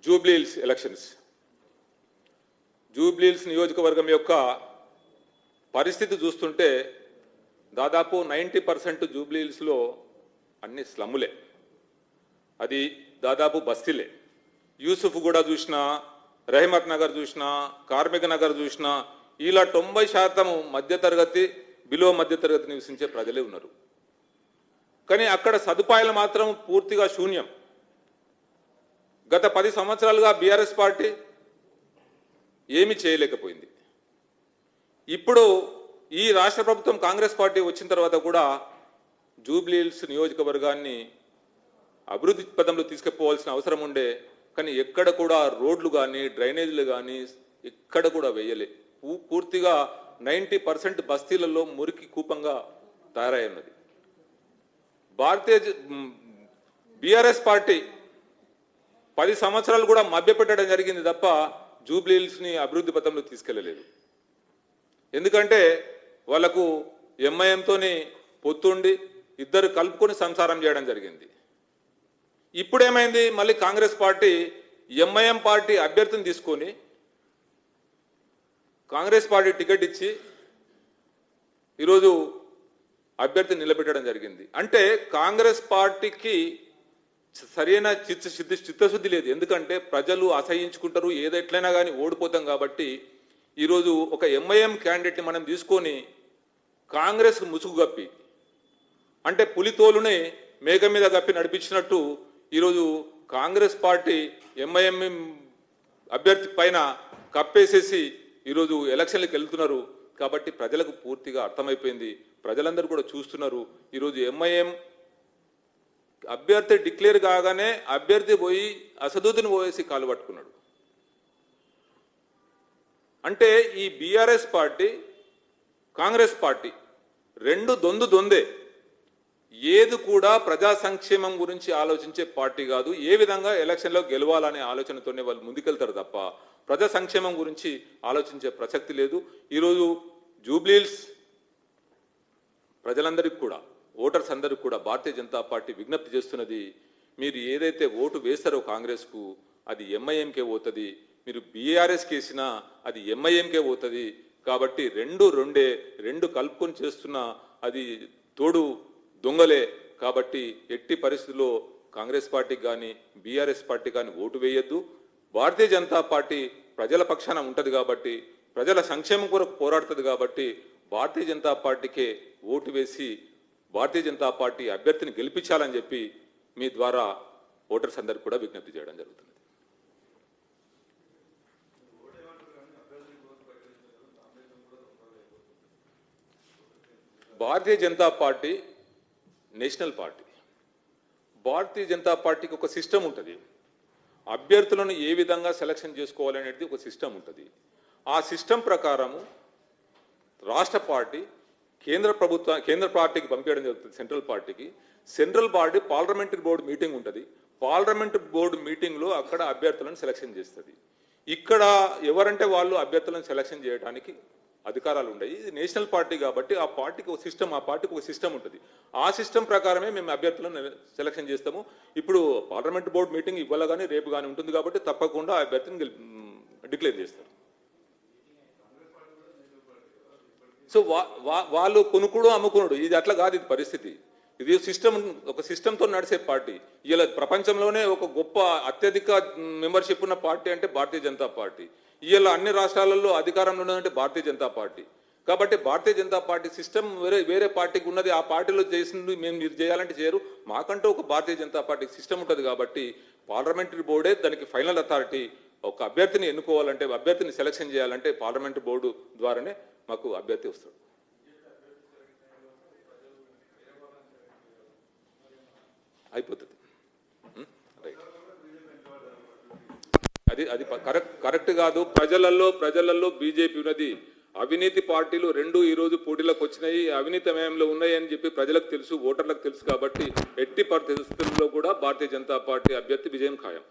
Jubilee Hills elections. Jubilee Hills నియోజకవర్గం యొక్క పరిస్థితి చూస్తుంటే దాదాపు 90% జూబ్లీహిల్స్లో అన్ని స్లమ్ములే, అది దాదాపు బస్తీలే. యూసుఫ్ కూడా చూసినా, రహమత్ నగర్ చూసినా, కార్మిక నగర్ చూసినా ఇలా 90% మధ్యతరగతి, బిలో మధ్యతరగతి నివసించే ప్రజలే ఉన్నారు. కానీ అక్కడ సదుపాయాలు మాత్రం పూర్తిగా శూన్యం. గత 10 సంవత్సరాలుగా బీఆర్ఎస్ పార్టీ ఏమీ చేయలేకపోయింది. ఇప్పుడు ఈ రాష్ట్ర ప్రభుత్వం కాంగ్రెస్ పార్టీ వచ్చిన తర్వాత కూడా జూబ్లీహిల్స్ నియోజకవర్గాన్ని అభివృద్ధి పదంలో తీసుకుపోవాల్సిన అవసరం ఉండే, కానీ ఎక్కడ కూడా రోడ్లు కానీ డ్రైనేజీలు కానీ ఎక్కడ కూడా వేయలే. పూర్తిగా 90% బస్తీలలో మురికి కూపంగా తయారై ఉన్నది. బీఆర్ఎస్ పార్టీ 10 సంవత్సరాలు కూడా మభ్యపెట్టడం జరిగింది తప్ప జూబ్లీహిల్స్ని అభివృద్ధి పథంలో తీసుకెళ్లలేదు. ఎందుకంటే వాళ్లకు ఎంఐఎంతోని పొత్తుండి ఇద్దరు కలుపుకొని సంసారం చేయడం జరిగింది. ఇప్పుడేమైంది, మళ్ళీ కాంగ్రెస్ పార్టీ ఎంఐఎం పార్టీ అభ్యర్థిని తీసుకొని కాంగ్రెస్ పార్టీ టికెట్ ఇచ్చి ఈరోజు అభ్యర్థిని నిలబెట్టడం జరిగింది. అంటే కాంగ్రెస్ పార్టీకి సరైన చిత్తశుద్ధి లేదు. ఎందుకంటే ప్రజలు అసహించుకుంటారు, ఏదెట్లయినా కానీ ఓడిపోతాం కాబట్టి ఈరోజు ఒక ఎంఐఎం క్యాండిడేట్ని మనం తీసుకొని కాంగ్రెస్ ముసుగు కప్పి, అంటే పులితోలునే మేఘ మీద కప్పి నడిపించినట్టు ఈరోజు కాంగ్రెస్ పార్టీ ఎంఐఎం అభ్యర్థి పైన కప్పేసేసి ఈరోజు ఎలక్షన్లకు వెళ్తున్నారు. కాబట్టి ప్రజలకు పూర్తిగా అర్థమైపోయింది, ప్రజలందరూ కూడా చూస్తున్నారు. ఈరోజు ఎంఐఎం అభ్యర్థి డిక్లేర్ కాగానే అభ్యర్థి పోయి అసదుద్దీన్ పోయేసి కాలు పట్టుకున్నాడు. అంటే ఈ బీఆర్ఎస్ పార్టీ కాంగ్రెస్ పార్టీ రెండు దొందే. ఏది కూడా ప్రజా సంక్షేమం గురించి ఆలోచించే పార్టీ కాదు. ఏ విధంగా ఎలక్షన్లో గెలవాలనే ఆలోచనతోనే వాళ్ళు ముందుకెళ్తారు తప్ప ప్రజా సంక్షేమం గురించి ఆలోచించే ప్రసక్తి లేదు. ఈరోజు జూబ్లీహిల్స్ ప్రజలందరికీ కూడా, ఓటర్స్ అందరికీ కూడా భారతీయ జనతా పార్టీ విజ్ఞప్తి చేస్తున్నది, మీరు ఏదైతే ఓటు వేస్తారో కాంగ్రెస్కు అది ఎంఐఎంకే పోతుంది, మీరు బీఆర్ఎస్కి వేసినా అది ఎంఐఎంకే పోతుంది. కాబట్టి రెండు కలుపుకొని చేస్తున్న అది తోడు దొంగలే. కాబట్టి ఎట్టి పరిస్థితుల్లో కాంగ్రెస్ పార్టీకి కానీ బీఆర్ఎస్ పార్టీ కానీ ఓటు వేయొద్దు. భారతీయ జనతా పార్టీ ప్రజల పక్షాన ఉంటుంది కాబట్టి, ప్రజల సంక్షేమం కొరకు పోరాడుతుంది కాబట్టి భారతీయ జనతా పార్టీకే ఓటు వేసి భారతీయ జనతా పార్టీ అభ్యర్థిని గెలిపించాలని చెప్పి మీ ద్వారా ఓటర్స్ అందరికీ కూడా విజ్ఞప్తి చేయడం జరుగుతుంది. Bharatiya Janata party national party. Bharatiya Janata పార్టీకి ఒక సిస్టమ్ ఉంటుంది. అభ్యర్థులను ఏ విధంగా సెలక్షన్ చేసుకోవాలనేది ఒక సిస్టమ్ ఉంటుంది. ఆ సిస్టమ్ ప్రకారము రాష్ట్ర పార్టీ కేంద్ర పార్టీకి పంపించడం జరుగుతుంది. Central party parliamentary board meeting ఉంటుంది. పార్లమెంటరీ బోర్డు మీటింగ్లో అక్కడ అభ్యర్థులను సెలక్షన్ చేస్తుంది. ఇక్కడ ఎవరంటే వాళ్ళు అభ్యర్థులను సెలక్షన్ చేయడానికి అధికారాలు ఉన్నాయి. ఇది నేషనల్ పార్టీ కాబట్టి ఆ పార్టీకి ఒక సిస్టమ్ ఉంటుంది. ఆ సిస్టమ్ ప్రకారమే మేము అభ్యర్థులను సెలక్షన్ చేస్తాము. ఇప్పుడు పార్లమెంట్ బోర్డు మీటింగ్ ఇవాళ కానీ రేపు కానీ ఉంటుంది కాబట్టి తప్పకుండా ఆ అభ్యర్థిని డిక్లేర్ చేస్తారు. సో వాళ్ళు కొనుక్కుడు అమ్ముకున్నాడు, ఇది అట్లా కాదు. ఇది పరిస్థితి, ఇది ఒక సిస్టంతో నడిచే పార్టీ. ఇలా ప్రపంచంలోనే ఒక గొప్ప అత్యధిక మెంబర్షిప్ ఉన్న పార్టీ అంటే భారతీయ జనతా పార్టీ. ఇలా అన్ని రాష్ట్రాలలో అధికారంలో ఉన్నదంటే భారతీయ జనతా పార్టీ. కాబట్టి భారతీయ జనతా పార్టీ సిస్టమ్ వేరే పార్టీకి ఉన్నది. ఆ పార్టీలో చేసింది మేము మీరు చేయాలంటే చేయరు. మాకంటూ ఒక భారతీయ జనతా పార్టీకి సిస్టమ్ ఉంటుంది కాబట్టి పార్లమెంటరీ బోర్డే దానికి ఫైనల్ అథారిటీ. ఒక అభ్యర్థిని ఎన్నుకోవాలంటే, అభ్యర్థిని సెలక్షన్ చేయాలంటే పార్లమెంటరీ బోర్డు ద్వారానే మాకు అభ్యర్థి వస్తాడు. అయిపోతుంది. అది కరెక్ట్ కాదు. ప్రజలలో బీజేపీ ఉన్నది. అవినీతి పార్టీలు రెండు ఈరోజు పోటీలకు వచ్చినాయి, అవినీతి మయంలో ఉన్నాయి అని చెప్పి ప్రజలకు తెలుసు, ఓటర్లకు తెలుసు. కాబట్టి ఎట్టి పరిస్థితుల్లో కూడా భారతీయ జనతా పార్టీ అభ్యర్థి విజయం ఖాయం.